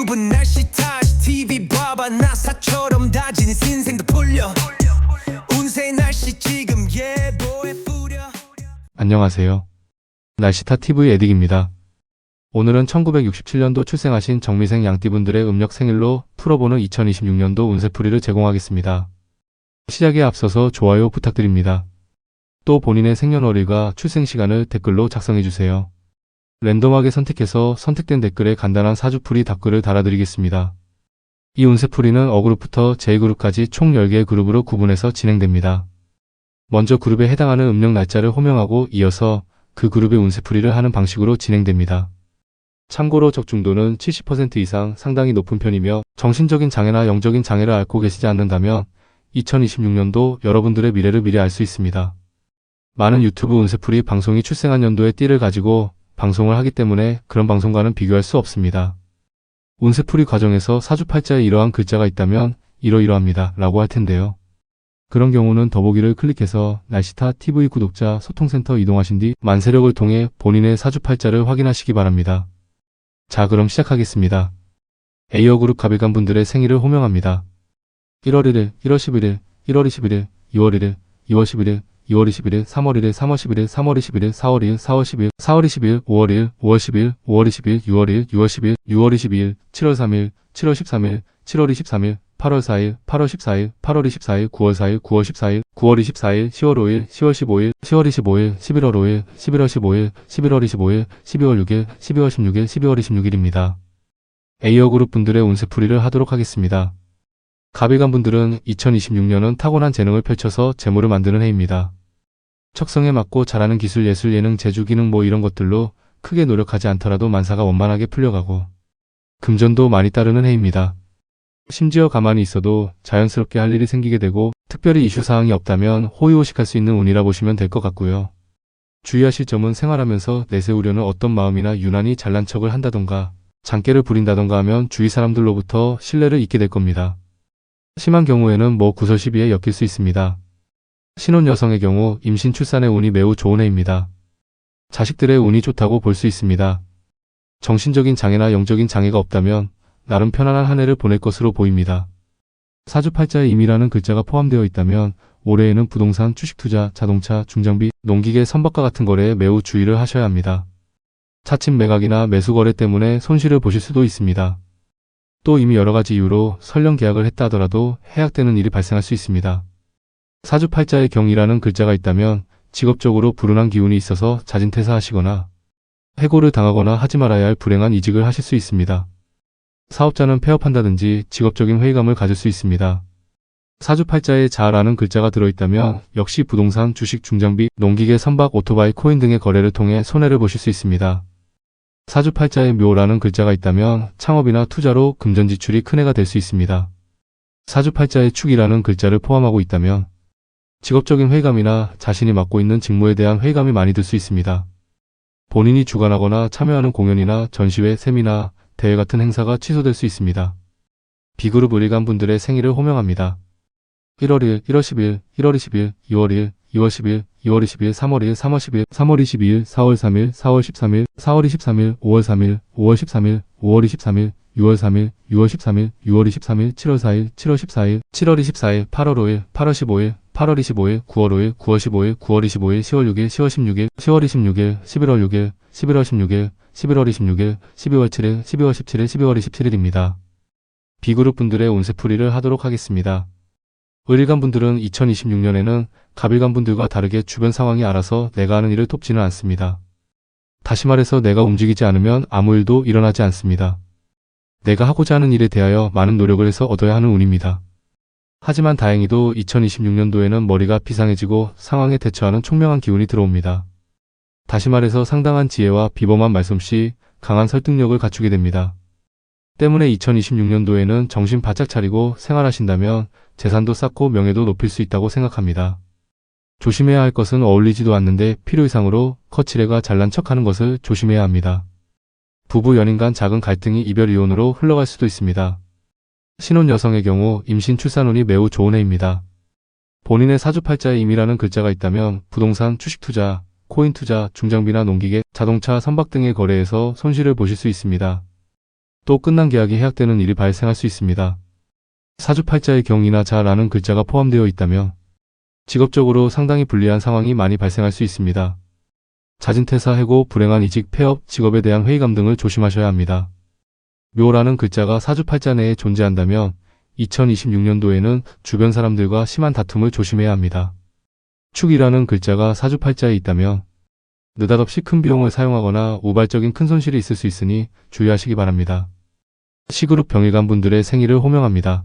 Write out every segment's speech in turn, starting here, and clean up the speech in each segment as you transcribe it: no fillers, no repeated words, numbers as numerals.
전부 날씨 탓 TV 봐봐 나사처럼 다진 인생도 풀려 운세 날씨 지금 예보에 뿌려. 안녕하세요. 날씨타 TV 에딕입니다. 오늘은 1967년도 출생하신 정미생 양띠분들의 음력 생일로 풀어보는 2026년도 운세풀이를 제공하겠습니다. 시작에 앞서서 좋아요 부탁드립니다. 또 본인의 생년월일과 출생시간을 댓글로 작성해주세요. 랜덤하게 선택해서 선택된 댓글에 간단한 사주풀이 답글을 달아드리겠습니다. 이 운세풀이는 어그룹부터 J그룹까지 총 10개의 그룹으로 구분해서 진행됩니다. 먼저 그룹에 해당하는 음력 날짜를 호명하고 이어서 그 그룹의 운세풀이를 하는 방식으로 진행됩니다. 참고로 적중도는 70% 이상 상당히 높은 편이며 정신적인 장애나 영적인 장애를 앓고 계시지 않는다면 2026년도 여러분들의 미래를 미리 알 수 있습니다. 많은 유튜브 운세풀이 방송이 출생한 연도의 띠를 가지고 방송을 하기 때문에 그런 방송과는 비교할 수 없습니다. 운세풀이 과정에서 사주팔자에 이러한 글자가 있다면 이러이러합니다 라고 할 텐데요. 그런 경우는 더보기를 클릭해서 날씨타 TV 구독자 소통센터 이동하신 뒤 만세력을 통해 본인의 사주팔자를 확인하시기 바랍니다. 자, 그럼 시작하겠습니다. A어그룹 갑일간 분들의 생일을 호명합니다. 1월 1일, 1월 11일, 1월 21일, 2월 1일, 2월 11일, 2월 21일, 3월 1일, 3월 11일, 3월 21일, 4월 2일, 4월 10일, 4월 20일, 5월 1일, 5월 10일, 5월 20일, 6월 1일, 6월 10일, 6월 22일, 7월 3일, 7월 13일, 7월 23일, 8월 4일, 8월 14일, 8월 24일, 9월 4일, 9월 14일, 9월 24일, 10월 5일, 10월 15일, 10월 25일, 11월 5일, 11월 15일, 11월 25일, 12월 6일, 12월 16일, 12월 26일입니다. A어그룹 분들의 운세풀이를 하도록 하겠습니다. 갑일간 분들은 2026년은 타고난 재능을 펼쳐서 재물을 만드는 해입니다. 척성에 맞고 잘하는 기술, 예술, 예능, 재주, 기능 이런 것들로 크게 노력하지 않더라도 만사가 원만하게 풀려가고 금전도 많이 따르는 해입니다. 심지어 가만히 있어도 자연스럽게 할 일이 생기게 되고 특별히 이슈사항이 없다면 호의호식할 수 있는 운이라 보시면 될 것 같고요. 주의하실 점은 생활하면서 내세우려는 어떤 마음이나 유난히 잘난 척을 한다던가 장깨를 부린다던가 하면 주위 사람들로부터 신뢰를 잊게 될 겁니다. 심한 경우에는 구설시비에 엮일 수 있습니다. 신혼 여성의 경우 임신 출산의 운이 매우 좋은 해입니다. 자식들의 운이 좋다고 볼 수 있습니다. 정신적인 장애나 영적인 장애가 없다면 나름 편안한 한 해를 보낼 것으로 보입니다. 사주팔자에 임이라는 글자가 포함되어 있다면 올해에는 부동산, 주식투자, 자동차, 중장비, 농기계 선박과 같은 거래에 매우 주의를 하셔야 합니다. 차츰 매각이나 매수 거래 때문에 손실을 보실 수도 있습니다. 또 이미 여러가지 이유로 설령 계약을 했다 하더라도 해약되는 일이 발생할 수 있습니다. 사주팔자에 경이라는 글자가 있다면 직업적으로 불운한 기운이 있어서 자진퇴사하시거나 해고를 당하거나 하지 말아야 할 불행한 이직을 하실 수 있습니다. 사업자는 폐업한다든지 직업적인 회의감을 가질 수 있습니다. 사주팔자에 자라는 글자가 들어있다면 역시 부동산, 주식, 중장비, 농기계, 선박, 오토바이, 코인 등의 거래를 통해 손해를 보실 수 있습니다. 사주팔자에 묘라는 글자가 있다면 창업이나 투자로 금전 지출이 큰 해가 될 수 있습니다. 사주팔자에 축이라는 글자를 포함하고 있다면 직업적인 회의감이나 자신이 맡고 있는 직무에 대한 회의감이 많이 들 수 있습니다. 본인이 주관하거나 참여하는 공연이나 전시회, 세미나, 대회 같은 행사가 취소될 수 있습니다. B그룹 을일간 분들의 생일을 호명합니다. 1월 1일, 1월 10일, 1월 20일, 2월 1일, 2월 10일, 2월 20일, 3월 1일, 3월 10일, 3월 22일, 4월 3일, 4월 13일, 4월 23일, 5월 3일, 5월 13일, 5월 23일, 6월 3일, 6월 13일, 6월 23일, 7월 4일, 7월 14일, 7월 24일, 8월 5일, 8월 15일, 8월 25일, 9월 5일, 9월 15일, 9월 25일, 10월 6일, 10월 16일, 10월 26일, 11월 6일, 11월 16일, 11월 26일, 12월 7일, 12월 17일, 12월 27일입니다. B그룹 분들의 운세풀이를 하도록 하겠습니다. 을일간 분들은 2026년에는 갑일간 분들과 다르게 주변 상황이 알아서 내가 하는 일을 돕지는 않습니다. 다시 말해서 내가 움직이지 않으면 아무 일도 일어나지 않습니다. 내가 하고자 하는 일에 대하여 많은 노력을 해서 얻어야 하는 운입니다. 하지만 다행히도 2026년도에는 머리가 비상해지고 상황에 대처하는 총명한 기운이 들어옵니다. 다시 말해서 상당한 지혜와 비범한 말솜씨, 강한 설득력을 갖추게 됩니다. 때문에 2026년도에는 정신 바짝 차리고 생활하신다면 재산도 쌓고 명예도 높일 수 있다고 생각합니다. 조심해야 할 것은 어울리지도 않는데 필요 이상으로 거칠애가 잘난 척하는 것을 조심해야 합니다. 부부 연인 간 작은 갈등이 이별 이혼으로 흘러갈 수도 있습니다. 신혼 여성의 경우 임신 출산운이 매우 좋은 해입니다. 본인의 사주팔자에 임이라는 글자가 있다면 부동산, 주식 투자, 코인 투자, 중장비나 농기계, 자동차, 선박 등의 거래에서 손실을 보실 수 있습니다. 또 끝난 계약이 해약되는 일이 발생할 수 있습니다. 사주팔자의 경이나 자라는 글자가 포함되어 있다면 직업적으로 상당히 불리한 상황이 많이 발생할 수 있습니다. 자진퇴사, 해고, 불행한 이직, 폐업, 직업에 대한 회의감 등을 조심하셔야 합니다. 묘라는 글자가 사주팔자 내에 존재한다면 2026년도에는 주변 사람들과 심한 다툼을 조심해야 합니다. 축이라는 글자가 사주팔자에 있다면 느닷없이 큰 비용을 사용하거나 우발적인 큰 손실이 있을 수 있으니 주의하시기 바랍니다. C그룹 병일간 분들의 생일을 호명합니다.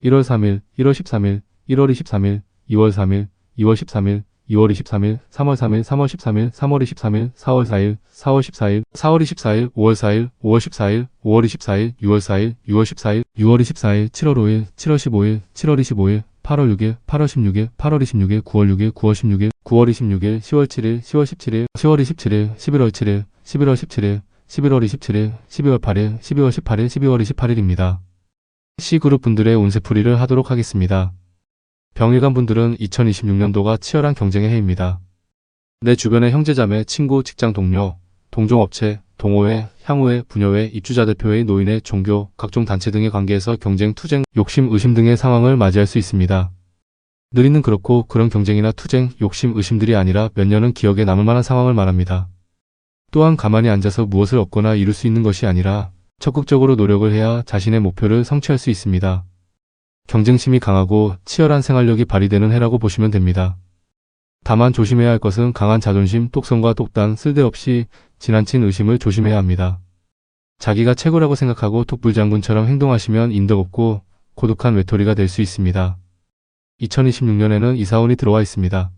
1월 3일, 1월 13일, 1월 23일, 2월 3일, 2월 13일, 2월 23일, 3월 3일, 3월 13일, 3월 23일, 4월 4일, 4월 14일, 4월 24일, 5월 4일, 5월 14일, 5월 24일, 6월 4일, 6월 14일, 6월 24일, 7월 5일, 7월 15일, 7월 25일, 8월 6일, 8월 16일, 8월 26일, 9월 6일, 9월 16일, 9월 26일, 10월 7일, 10월 17일, 10월 27일, 11월 7일, 11월 17일, 11월 27일, 12월 8일, 12월 18일, 12월 28일입니다. C그룹 분들의 운세풀이를 하도록 하겠습니다. 병일간 분들은 2026년도가 치열한 경쟁의 해입니다. 내 주변의 형제자매, 친구, 직장 동료, 동종업체, 동호회, 향후회, 부녀회, 입주자 대표회, 노인회, 종교, 각종 단체 등의 관계에서 경쟁, 투쟁, 욕심, 의심 등의 상황을 맞이할 수 있습니다. 느리는 그렇고 그런 경쟁이나 투쟁, 욕심, 의심들이 아니라 몇 년은 기억에 남을 만한 상황을 말합니다. 또한 가만히 앉아서 무엇을 얻거나 이룰 수 있는 것이 아니라 적극적으로 노력을 해야 자신의 목표를 성취할 수 있습니다. 경쟁심이 강하고 치열한 생활력이 발휘되는 해라고 보시면 됩니다. 다만 조심해야 할 것은 강한 자존심, 똑성과 똑단, 쓸데없이 지나친 의심을 조심해야 합니다. 자기가 최고라고 생각하고 독불장군처럼 행동하시면 인덕 없고 고독한 외톨이가 될 수 있습니다. 2026년에는 이사운이 들어와 있습니다.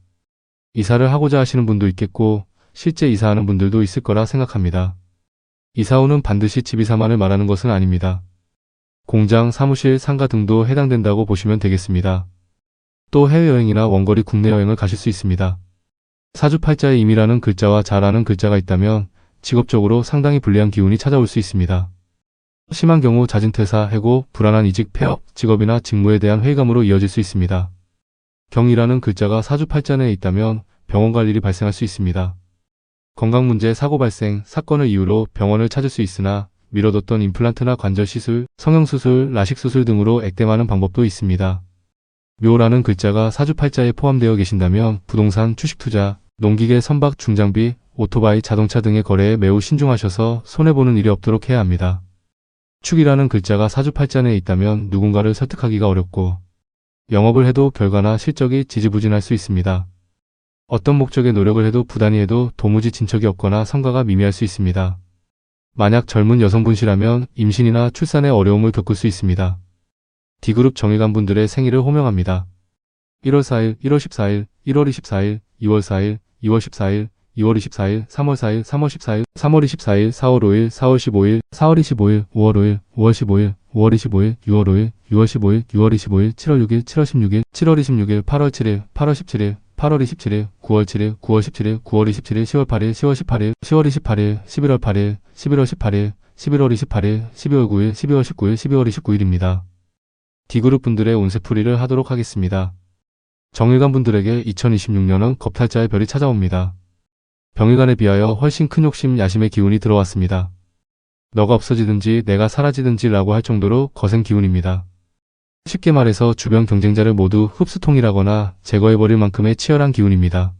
이사를 하고자 하시는 분도 있겠고 실제 이사하는 분들도 있을 거라 생각합니다. 이사운은 반드시 집이사만을 말하는 것은 아닙니다. 공장, 사무실, 상가 등도 해당된다고 보시면 되겠습니다. 또 해외여행이나 원거리 국내 여행을 가실 수 있습니다. 사주팔자에 임이라는 글자와 자라는 글자가 있다면 직업적으로 상당히 불리한 기운이 찾아올 수 있습니다. 심한 경우 자진퇴사, 해고, 불안한 이직, 폐업, 직업이나 직무에 대한 회의감으로 이어질 수 있습니다. 경이라는 글자가 사주팔자 내에 있다면 병원 갈 일이 발생할 수 있습니다. 건강 문제, 사고 발생, 사건을 이유로 병원을 찾을 수 있으나 미뤄뒀던 임플란트나 관절 시술, 성형수술, 라식수술 등으로 액땜하는 방법도 있습니다. 묘라는 글자가 사주팔자에 포함되어 계신다면 부동산, 주식투자, 농기계, 선박, 중장비, 오토바이, 자동차 등의 거래에 매우 신중하셔서 손해보는 일이 없도록 해야 합니다. 축이라는 글자가 사주팔자 내에 있다면 누군가를 설득하기가 어렵고 영업을 해도 결과나 실적이 지지부진할 수 있습니다. 어떤 목적에 노력을 해도 부단히 해도 도무지 진척이 없거나 성과가 미미할 수 있습니다. 만약 젊은 여성분이라면 임신이나 출산에 어려움을 겪을 수 있습니다. D그룹 정일간 분들의 생일을 호명합니다. 1월 4일, 1월 14일, 1월 24일, 2월 4일, 2월 14일, 2월 24일, 3월 4일, 3월 14일, 3월 24일, 4월 5일, 4월 15일, 4월 25일, 5월 5일, 5월 15일, 5월 25일, 6월 5일, 6월 15일, 6월 25일, 7월 6일, 7월 16일, 7월 26일, 8월 7일, 8월 17일, 8월 27일, 9월 7일, 9월 17일, 9월 27일, 10월 8일, 10월 18일, 10월 28일, 11월 8일, 11월 18일, 11월 28일, 12월 9일, 12월 19일, 12월 29일입니다. D그룹 분들의 운세풀이를 하도록 하겠습니다. 정일간 분들에게 2026년은 겁탈자의 별이 찾아옵니다. 병일간에 비하여 훨씬 큰 욕심, 야심의 기운이 들어왔습니다. 너가 없어지든지 내가 사라지든지 라고 할 정도로 거센 기운입니다. 쉽게 말해서 주변 경쟁자를 모두 흡수통일하거나 제거해버릴 만큼의 치열한 기운입니다.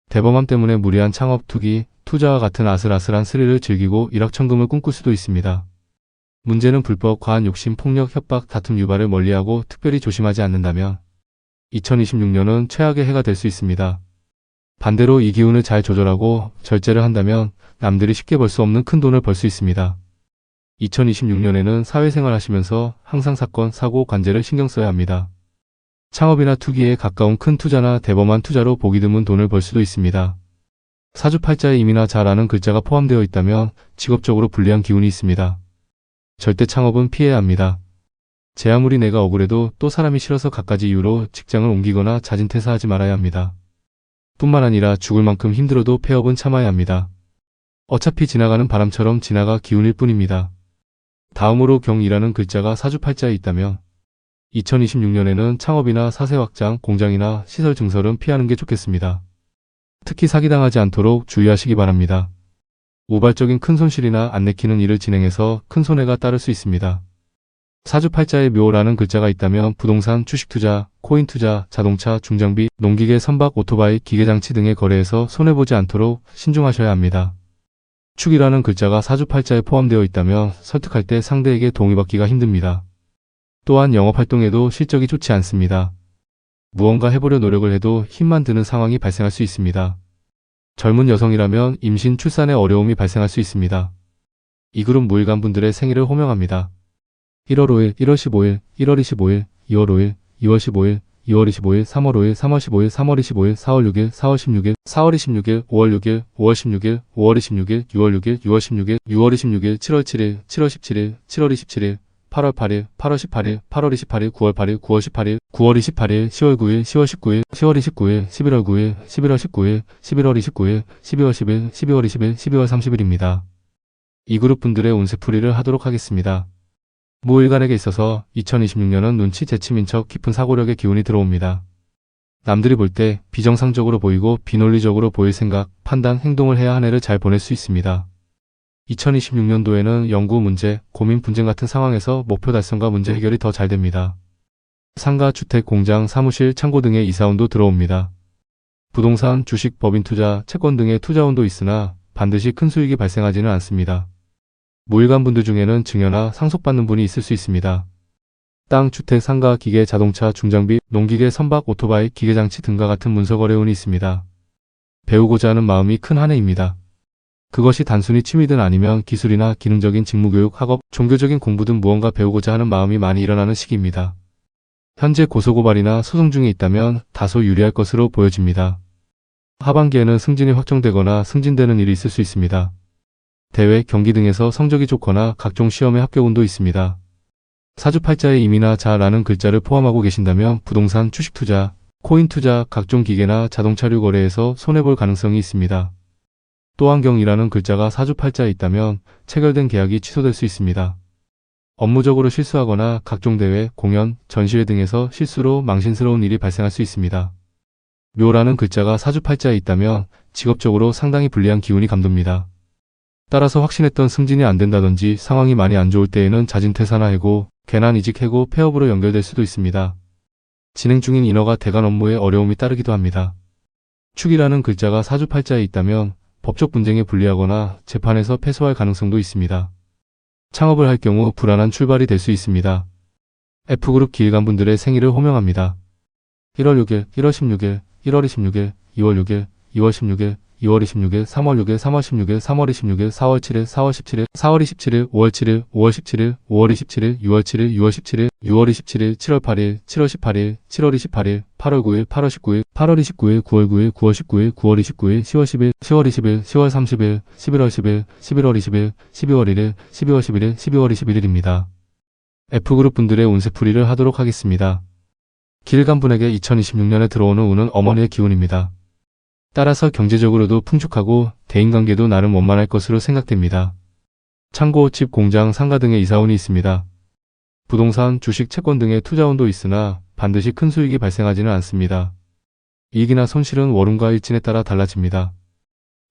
대범함 때문에 무리한 창업, 투기, 투자와 같은 아슬아슬한 스릴을 즐기고 일확천금을 꿈꿀 수도 있습니다. 문제는 불법, 과한 욕심, 폭력, 협박, 다툼 유발을 멀리하고 특별히 조심하지 않는다면 2026년은 최악의 해가 될 수 있습니다. 반대로 이 기운을 잘 조절하고 절제를 한다면 남들이 쉽게 벌 수 없는 큰 돈을 벌 수 있습니다. 2026년에는 사회생활 하시면서 항상 사건, 사고, 관제를 신경 써야 합니다. 창업이나 투기에 가까운 큰 투자나 대범한 투자로 보기 드문 돈을 벌 수도 있습니다. 사주팔자에 임이나 자라는 글자가 포함되어 있다면 직업적으로 불리한 기운이 있습니다. 절대 창업은 피해야 합니다. 제 아무리 내가 억울해도 또 사람이 싫어서 갖가지 이유로 직장을 옮기거나 자진퇴사하지 말아야 합니다. 뿐만 아니라 죽을 만큼 힘들어도 폐업은 참아야 합니다. 어차피 지나가는 바람처럼 지나가 기운일 뿐입니다. 다음으로 경이라는 글자가 사주팔자에 있다면 2026년에는 창업이나 사세 확장, 공장이나 시설 증설은 피하는 게 좋겠습니다. 특히 사기당하지 않도록 주의하시기 바랍니다. 우발적인 큰 손실이나 안 내키는 일을 진행해서 큰 손해가 따를 수 있습니다. 사주팔자에 묘라는 글자가 있다면 부동산, 주식투자, 코인투자, 자동차, 중장비, 농기계, 선박, 오토바이, 기계장치 등의 거래에서 손해보지 않도록 신중하셔야 합니다. 축이라는 글자가 사주팔자에 포함되어 있다면 설득할 때 상대에게 동의받기가 힘듭니다. 또한 영업활동에도 실적이 좋지 않습니다. 무언가 해보려 노력을 해도 힘만 드는 상황이 발생할 수 있습니다. 젊은 여성이라면 임신, 출산에 어려움이 발생할 수 있습니다. 이 그룹 무일간 분들의 생일을 호명합니다. 1월 5일, 1월 15일, 1월 25일, 2월 5일, 2월 15일, 2월 25일, 3월 5일, 3월 15일, 3월 25일, 4월 6일, 4월 16일, 4월 26일, 5월 6일, 5월 16일, 5월 26일, 6월 6일, 6월 16일, 6월 26일, 7월 7일, 7월 17일, 7월 27일, 8월 8일, 8월 18일, 8월 28일, 9월 8일, 9월 18일, 9월 28일, 10월 9일, 10월 19일, 10월 29일, 11월 9일, 11월 19일, 11월 29일, 12월 10일, 12월 20일, 12월 30일입니다. 이 그룹 분들의 운세풀이를 하도록 하겠습니다. 무일간에게 있어서 2026년은 눈치, 재치민척, 깊은 사고력의 기운이 들어옵니다. 남들이 볼 때 비정상적으로 보이고 비논리적으로 보일 생각, 판단, 행동을 해야 한 해를 잘 보낼 수 있습니다. 2026년도에는 연구 문제, 고민, 분쟁 같은 상황에서 목표 달성과 문제 해결이 더 잘 됩니다. 상가, 주택, 공장, 사무실, 창고 등의 이사운도 들어옵니다. 부동산, 주식, 법인 투자, 채권 등의 투자운도 있으나 반드시 큰 수익이 발생하지는 않습니다. 무일간 분들 중에는 증여나 상속받는 분이 있을 수 있습니다. 땅, 주택, 상가, 기계, 자동차, 중장비, 농기계, 선박, 오토바이, 기계장치 등과 같은 문서거래운이 있습니다. 배우고자 하는 마음이 큰 한 해입니다. 그것이 단순히 취미든 아니면 기술이나 기능적인 직무교육, 학업, 종교적인 공부 등 무언가 배우고자 하는 마음이 많이 일어나는 시기입니다. 현재 고소고발이나 소송 중에 있다면 다소 유리할 것으로 보여집니다. 하반기에는 승진이 확정되거나 승진되는 일이 있을 수 있습니다. 대회, 경기 등에서 성적이 좋거나 각종 시험에 합격운도 있습니다. 사주팔자에 임이나 자라는 글자를 포함하고 계신다면 부동산, 주식투자, 코인투자, 각종 기계나 자동차류 거래에서 손해볼 가능성이 있습니다. 또한경이라는 글자가 사주팔자에 있다면 체결된 계약이 취소될 수 있습니다. 업무적으로 실수하거나 각종 대회, 공연, 전시회 등에서 실수로 망신스러운 일이 발생할 수 있습니다. 묘라는 글자가 사주팔자에 있다면 직업적으로 상당히 불리한 기운이 감돕니다. 따라서 확신했던 승진이 안 된다든지 상황이 많이 안 좋을 때에는 자진퇴사나 해고, 괜한 이직, 해고, 폐업으로 연결될 수도 있습니다. 진행 중인 인허가, 대관 업무에 어려움이 따르기도 합니다. 축이라는 글자가 사주팔자에 있다면 법적 분쟁에 불리하거나 재판에서 패소할 가능성도 있습니다. 창업을 할 경우 불안한 출발이 될 수 있습니다. F그룹 기일간 분들의 생일을 호명합니다. 1월 6일, 1월 16일, 1월 26일, 2월 6일, 2월 16일, 2월 26일, 3월 6일, 3월 16일, 3월 26일, 4월 7일, 4월 17일, 4월 27일, 5월 7일, 5월 17일, 5월 27일, 6월 7일, 6월 17일, 6월 27일, 7월 8일, 7월 18일, 7월 28일, 8월 9일, 8월 19일, 8월 29일, 9월 9일, 9월 19일, 9월 29일, 10월 10일, 10월 20일, 10월 30일, 11월 10일, 11월 20일, 12월 1일, 12월 11일, 12월 21일입니다. F그룹 분들의 운세풀이를 하도록 하겠습니다. 기일간 분에게 2026년에 들어오는 운은 어머니의 기운입니다. 따라서 경제적으로도 풍족하고 대인관계도 나름 원만할 것으로 생각됩니다. 창고, 집, 공장, 상가 등의 이사운이 있습니다. 부동산, 주식, 채권 등의 투자운도 있으나 반드시 큰 수익이 발생하지는 않습니다. 이익이나 손실은 월운과 일진에 따라 달라집니다.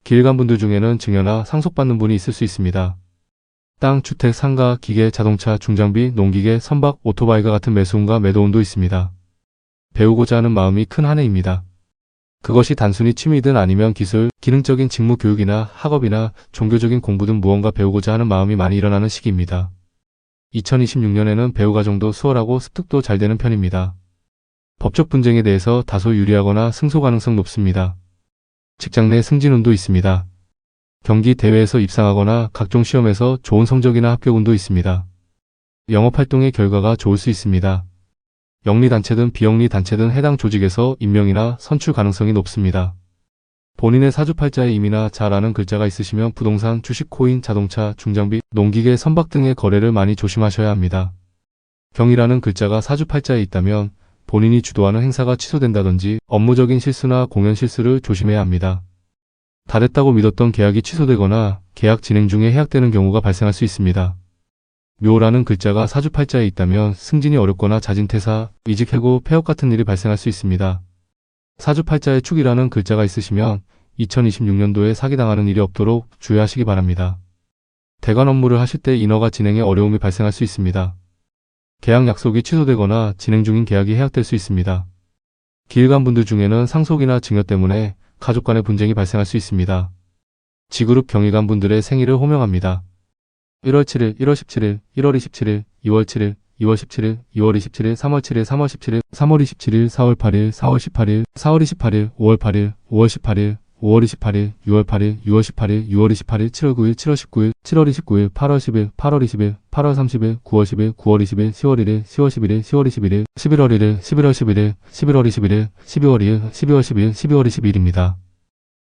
기일간 분들 중에는 증여나 상속받는 분이 있을 수 있습니다. 땅, 주택, 상가, 기계, 자동차, 중장비, 농기계, 선박, 오토바이가 같은 매수운과 매도운도 있습니다. 배우고자 하는 마음이 큰 한 해입니다. 그것이 단순히 취미든 아니면 기술, 기능적인 직무 교육이나 학업이나 종교적인 공부 등 무언가 배우고자 하는 마음이 많이 일어나는 시기입니다. 2026년에는 배우 과정도 수월하고 습득도 잘 되는 편입니다. 법적 분쟁에 대해서 다소 유리하거나 승소 가능성 높습니다. 직장 내 승진운도 있습니다. 경기, 대회에서 입상하거나 각종 시험에서 좋은 성적이나 합격운도 있습니다. 영업활동의 결과가 좋을 수 있습니다. 영리단체든 비영리단체든 해당 조직에서 임명이나 선출 가능성이 높습니다. 본인의 사주팔자에 임이나 자라는 글자가 있으시면 부동산, 주식, 코인, 자동차, 중장비, 농기계, 선박 등의 거래를 많이 조심하셔야 합니다. 경이라는 글자가 사주팔자에 있다면 본인이 주도하는 행사가 취소된다든지 업무적인 실수나 공연 실수를 조심해야 합니다. 다 됐다고 믿었던 계약이 취소되거나 계약 진행 중에 해약되는 경우가 발생할 수 있습니다. 묘라는 글자가 사주팔자에 있다면 승진이 어렵거나 자진퇴사, 이직, 해고, 폐업 같은 일이 발생할 수 있습니다. 사주팔자에 축이라는 글자가 있으시면 2026년도에 사기당하는 일이 없도록 주의하시기 바랍니다. 대관 업무를 하실 때 인허가 진행에 어려움이 발생할 수 있습니다. 계약 약속이 취소되거나 진행 중인 계약이 해약될 수 있습니다. 기일관 분들 중에는 상속이나 증여 때문에 가족 간의 분쟁이 발생할 수 있습니다. G그룹 경일관 분들의 생일을 호명합니다. 1월 7일, 1월 17일, 1월 27일, 2월 7일, 2월 17일, 2월 27일, 3월 7일, 3월 17일, 3월 27일, 4월 8일, 4월 18일, 4월 28일, 5월 8일, 5월 18일, 5월 28일, 6월 8일, 6월 18일, 6월 28일, 7월 9일, 7월 19일, 7월 29일, 8월 10일, 8월 20일, 8월 30일, 9월 10일, 9월 20일, 10월 1일, 10월 11일, 10월 21일, 11월 1일, 11월 11일, 11월 21일, 12월 2일, 12월 10일, 12월 22일입니다.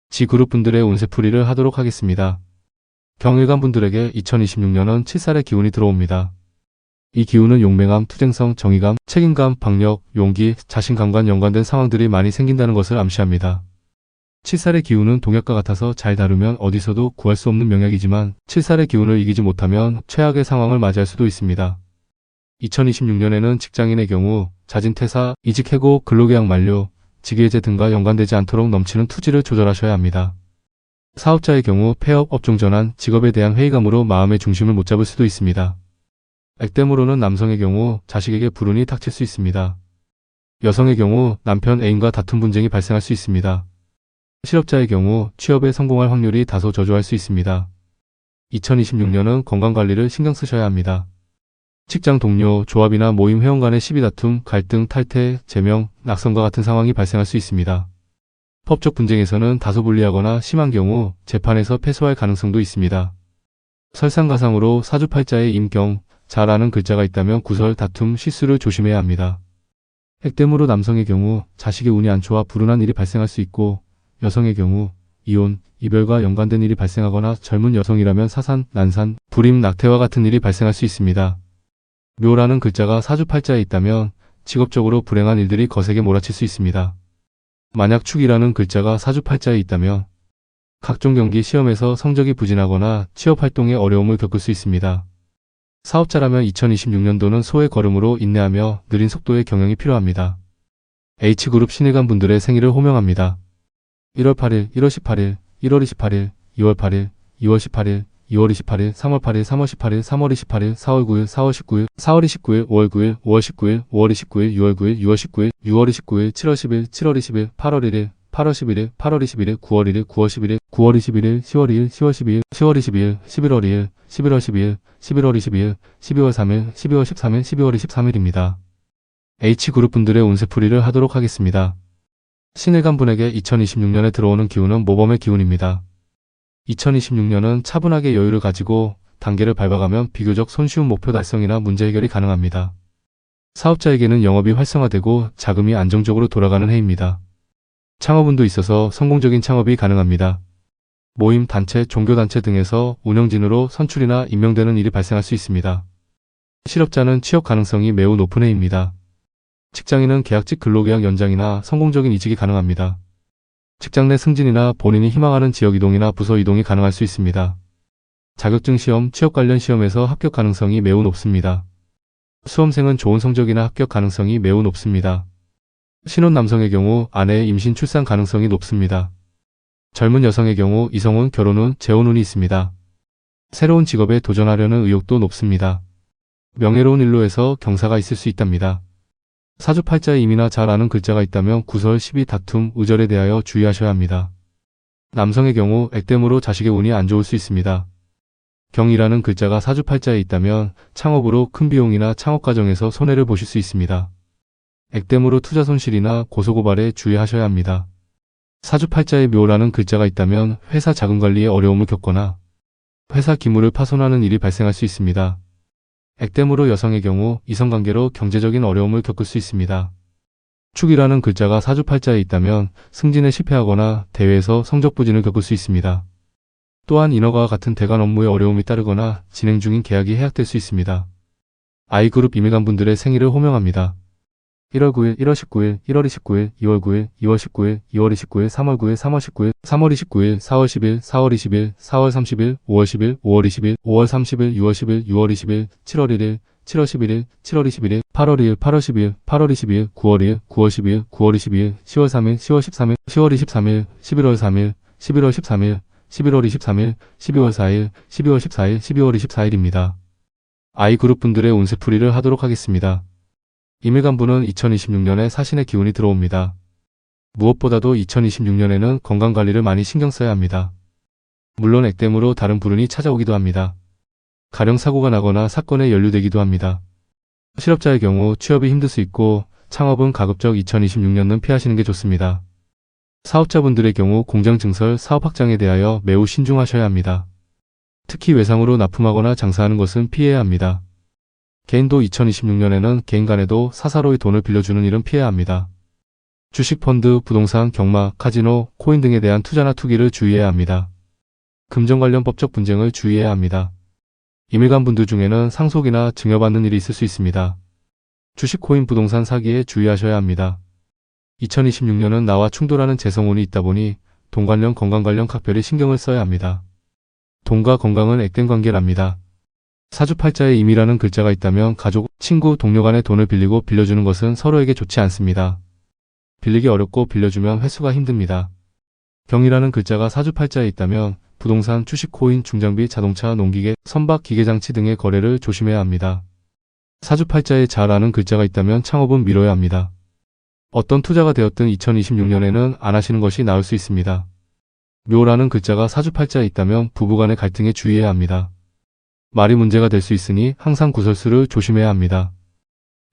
G그룹 분들의 운세풀이를 하도록 하겠습니다. 경일관 분들에게 2026년은 7살의 기운이 들어옵니다. 이 기운은 용맹함, 투쟁성, 정의감, 책임감, 박력, 용기, 자신감과 연관된 상황들이 많이 생긴다는 것을 암시합니다. 7살의 기운은 동약과 같아서 잘 다루면 어디서도 구할 수 없는 명약이지만 7살의 기운을 이기지 못하면 최악의 상황을 맞이할 수도 있습니다. 2026년에는 직장인의 경우 자진퇴사, 이직해고, 근로계약 만료, 직위해제 등과 연관되지 않도록 넘치는 투지를 조절하셔야 합니다. 사업자의 경우 폐업, 업종 전환, 직업에 대한 회의감으로 마음의 중심을 못 잡을 수도 있습니다. 액땜으로는 남성의 경우 자식에게 불운이 닥칠 수 있습니다. 여성의 경우 남편, 애인과 다툼 분쟁이 발생할 수 있습니다. 실업자의 경우 취업에 성공할 확률이 다소 저조할 수 있습니다. 2026년은 건강관리를 신경 쓰셔야 합니다. 직장 동료, 조합이나 모임 회원 간의 시비 다툼, 갈등, 탈퇴, 제명, 낙선과 같은 상황이 발생할 수 있습니다. 법적 분쟁에서는 다소 불리하거나 심한 경우 재판에서 패소할 가능성도 있습니다. 설상가상으로 사주팔자의 임경, 잘 아는 글자가 있다면 구설, 다툼, 실수를 조심해야 합니다. 액땜으로 남성의 경우 자식의 운이 안 좋아 불운한 일이 발생할 수 있고 여성의 경우 이혼, 이별과 연관된 일이 발생하거나 젊은 여성이라면 사산, 난산, 불임, 낙태와 같은 일이 발생할 수 있습니다. 묘라는 글자가 사주팔자에 있다면 직업적으로 불행한 일들이 거세게 몰아칠 수 있습니다. 만약 축이라는 글자가 사주팔자에 있다면 각종 경기 시험에서 성적이 부진하거나 취업활동에 어려움을 겪을 수 있습니다. 사업자라면 2026년도는 소의 걸음으로 인내하며 느린 속도의 경영이 필요합니다. H그룹 신일관 분들의 생일을 호명합니다. 1월 8일, 1월 18일, 1월 28일, 2월 8일, 2월 18일, 2월 28일, 3월 8일, 3월 18일, 3월 28일, 4월 9일, 4월 19일, 4월 29일, 5월 9일, 5월 19일, 5월 29일, 6월 9일, 6월 19일, 6월 29일, 7월 10일, 7월 20일, 8월 1일, 8월 11일, 8월 21일, 9월 1일, 9월 11일, 9월 21일, 10월 2일, 10월 12일, 10월 22일, 11월 2일, 11월 12일, 11월 22일, 12월 3일, 12월 13일, 12월 23일입니다. H그룹 분들의 운세풀이를 하도록 하겠습니다. 신일관 분에게 2026년에 들어오는 기운은 모범의 기운입니다. 2026년은 차분하게 여유를 가지고 단계를 밟아가면 비교적 손쉬운 목표 달성이나 문제 해결이 가능합니다. 사업자에게는 영업이 활성화되고 자금이 안정적으로 돌아가는 해입니다. 창업운도 있어서 성공적인 창업이 가능합니다. 모임, 단체, 종교단체 등에서 운영진으로 선출이나 임명되는 일이 발생할 수 있습니다. 실업자는 취업 가능성이 매우 높은 해입니다. 직장인은 계약직 근로계약 연장이나 성공적인 이직이 가능합니다. 직장 내 승진이나 본인이 희망하는 지역 이동이나 부서 이동이 가능할 수 있습니다. 자격증 시험, 취업 관련 시험에서 합격 가능성이 매우 높습니다. 수험생은 좋은 성적이나 합격 가능성이 매우 높습니다. 신혼 남성의 경우 아내의 임신 출산 가능성이 높습니다. 젊은 여성의 경우 이성운, 결혼운, 재혼운이 있습니다. 새로운 직업에 도전하려는 의욕도 높습니다. 명예로운 일로 해서 경사가 있을 수 있답니다. 사주팔자에 임이나 잘 아는 글자가 있다면 구설, 시비, 다툼, 의절에 대하여 주의하셔야 합니다. 남성의 경우 액땜으로 자식의 운이 안 좋을 수 있습니다. 경이라는 글자가 사주팔자에 있다면 창업으로 큰 비용이나 창업 과정에서 손해를 보실 수 있습니다. 액땜으로 투자 손실이나 고소고발에 주의하셔야 합니다. 사주팔자에 묘라는 글자가 있다면 회사 자금관리에 어려움을 겪거나 회사 기물을 파손하는 일이 발생할 수 있습니다. 액땜으로 여성의 경우 이성관계로 경제적인 어려움을 겪을 수 있습니다. 축이라는 글자가 사주팔자에 있다면 승진에 실패하거나 대회에서 성적 부진을 겪을 수 있습니다. 또한 인허가와 같은 대관 업무에 어려움이 따르거나 진행 중인 계약이 해약될 수 있습니다. I그룹 임일관 분들의 생일을 호명합니다. 1월 9일, 1월 19일, 1월 29일, 2월 9일, 2월 19일, 2월 29일, 3월 9일, 3월 19일, 3월 29일, 4월 10일, 4월 20일, 4월 30일, 5월 10일, 5월 20일, 5월 30일, 6월 10일, 6월 20일, 7월 1일, 7월 11일, 7월 21일, 8월 2일, 8월 10일, 8월 20일, 9월 1일, 9월 10일, 9월 12일, 10월 3일, 10월 13일, 10월 23일, 11월 3일, 11월 13일, 11월 23일, 12월 4일, 12월 14일, 12월 24일입니다. 아이그룹 분들의 운세풀이를 하도록 하겠습니다. 임일간부는 2026년에 사신의 기운이 들어옵니다. 무엇보다도 2026년에는 건강관리를 많이 신경 써야 합니다. 물론 액땜으로 다른 불운이 찾아오기도 합니다. 가령 사고가 나거나 사건에 연루되기도 합니다. 실업자의 경우 취업이 힘들 수 있고 창업은 가급적 2026년은 피하시는 게 좋습니다. 사업자분들의 경우 공장 증설, 사업 확장에 대하여 매우 신중하셔야 합니다. 특히 외상으로 납품하거나 장사하는 것은 피해야 합니다. 개인도 2026년에는 개인 간에도 사사로이 돈을 빌려주는 일은 피해야 합니다. 주식, 펀드, 부동산, 경마, 카지노, 코인 등에 대한 투자나 투기를 주의해야 합니다. 금전 관련 법적 분쟁을 주의해야 합니다. 임일간 분들 중에는 상속이나 증여받는 일이 있을 수 있습니다. 주식, 코인, 부동산 사기에 주의하셔야 합니다. 2026년은 나와 충돌하는 재성운이 있다 보니 돈 관련, 건강 관련 각별히 신경을 써야 합니다. 돈과 건강은 액땜 관계랍니다. 사주팔자에 임이라는 글자가 있다면 가족, 친구, 동료 간에 돈을 빌리고 빌려주는 것은 서로에게 좋지 않습니다. 빌리기 어렵고 빌려주면 회수가 힘듭니다. 경이라는 글자가 사주팔자에 있다면 부동산, 주식, 코인, 중장비, 자동차, 농기계, 선박, 기계장치 등의 거래를 조심해야 합니다. 사주팔자에 자라는 글자가 있다면 창업은 미뤄야 합니다. 어떤 투자가 되었든 2026년에는 안 하시는 것이 나을 수 있습니다. 묘라는 글자가 사주팔자에 있다면 부부간의 갈등에 주의해야 합니다. 말이 문제가 될 수 있으니 항상 구설수를 조심해야 합니다.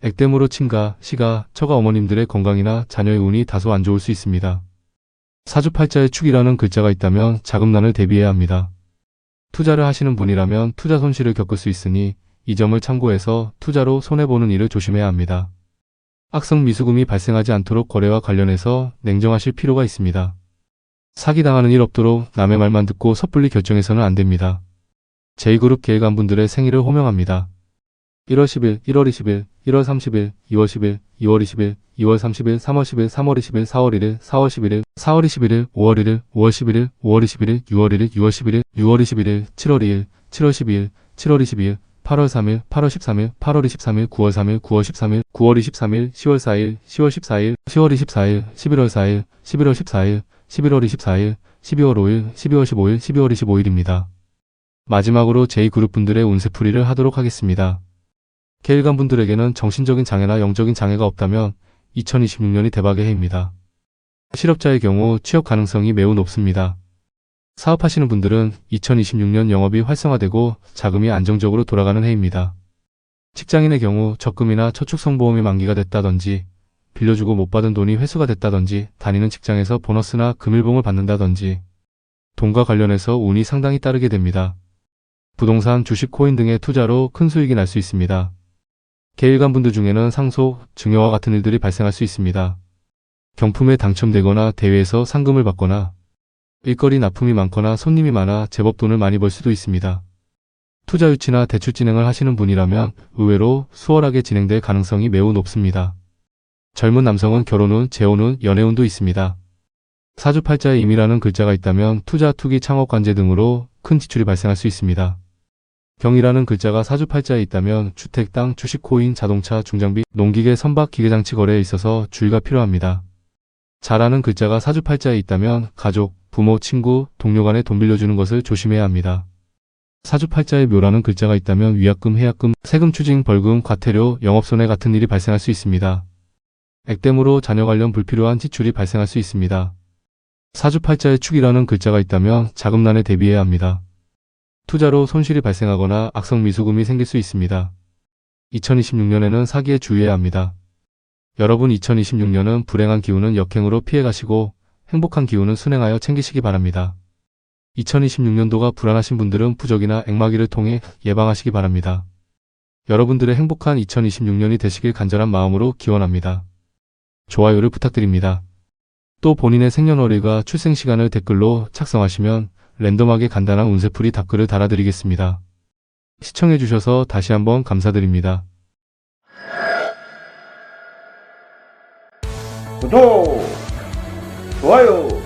액땜으로 친가, 시가, 처가 어머님들의 건강이나 자녀의 운이 다소 안 좋을 수 있습니다. 사주팔자에 축이라는 글자가 있다면 자금난을 대비해야 합니다. 투자를 하시는 분이라면 투자 손실을 겪을 수 있으니 이 점을 참고해서 투자로 손해보는 일을 조심해야 합니다. 악성 미수금이 발생하지 않도록 거래와 관련해서 냉정하실 필요가 있습니다. 사기당하는 일 없도록 남의 말만 듣고 섣불리 결정해서는 안 됩니다. 제2그룹 계획안분들의 생일을 호명합니다. 1월 10일, 1월 20일, 1월 30일, 2월 10일, 2월 20일, 2월 30일, 3월 10일, 3월 20일, 4월 1일, 4월 11일, 4월 21일, 5월 1일, 5월 11일, 5월 21일, 6월 1일, 6월 11일, 6월 21일, 7월 2일, 7월 12일, 7월 22일, 8월 3일, 8월 13일, 8월 23일, 9월 3일, 9월 13일, 9월 23일, 10월 4일, 10월 14일, 10월 24일, 11월 4일, 11월 14일, 11월 24일, 12월 5일, 12월 15일, 12월 25일입니다. 마지막으로 제2그룹 분들의 운세풀이를 하도록 하겠습니다. 계일간 분들에게는 정신적인 장애나 영적인 장애가 없다면 2026년이 대박의 해입니다. 실업자의 경우 취업 가능성이 매우 높습니다. 사업하시는 분들은 2026년 영업이 활성화되고 자금이 안정적으로 돌아가는 해입니다. 직장인의 경우 적금이나 저축성보험이 만기가 됐다든지 빌려주고 못 받은 돈이 회수가 됐다든지 다니는 직장에서 보너스나 금일봉을 받는다든지 돈과 관련해서 운이 상당히 따르게 됩니다. 부동산, 주식, 코인 등의 투자로 큰 수익이 날 수 있습니다. 계일간 분들 중에는 상속, 증여와 같은 일들이 발생할 수 있습니다. 경품에 당첨되거나 대회에서 상금을 받거나 일거리 납품이 많거나 손님이 많아 제법 돈을 많이 벌 수도 있습니다. 투자 유치나 대출 진행을 하시는 분이라면 의외로 수월하게 진행될 가능성이 매우 높습니다. 젊은 남성은 결혼운, 재혼운, 연애운도 있습니다. 사주팔자에 임이라는 글자가 있다면 투자, 투기, 창업, 관제 등으로 큰 지출이 발생할 수 있습니다. 경이라는 글자가 사주팔자에 있다면 주택, 땅, 주식, 코인, 자동차, 중장비, 농기계, 선박, 기계장치 거래에 있어서 주의가 필요합니다. 자라는 글자가 사주팔자에 있다면 가족, 부모, 친구, 동료 간에 돈 빌려주는 것을 조심해야 합니다. 사주팔자에 묘라는 글자가 있다면 위약금, 해약금, 세금 추징, 벌금, 과태료, 영업손해 같은 일이 발생할 수 있습니다. 액땜으로 자녀 관련 불필요한 지출이 발생할 수 있습니다. 사주팔자에 축이라는 글자가 있다면 자금난에 대비해야 합니다. 투자로 손실이 발생하거나 악성 미수금이 생길 수 있습니다. 2026년에는 사기에 주의해야 합니다. 여러분 2026년은 불행한 기운은 역행으로 피해가시고 행복한 기운은 순행하여 챙기시기 바랍니다. 2026년도가 불안하신 분들은 부적이나 액마기를 통해 예방하시기 바랍니다. 여러분들의 행복한 2026년이 되시길 간절한 마음으로 기원합니다. 좋아요를 부탁드립니다. 또 본인의 생년월일과 출생시간을 댓글로 작성하시면 랜덤하게 간단한 운세풀이 답글을 달아드리겠습니다. 시청해주셔서 다시 한번 감사드립니다. 구독, 좋아요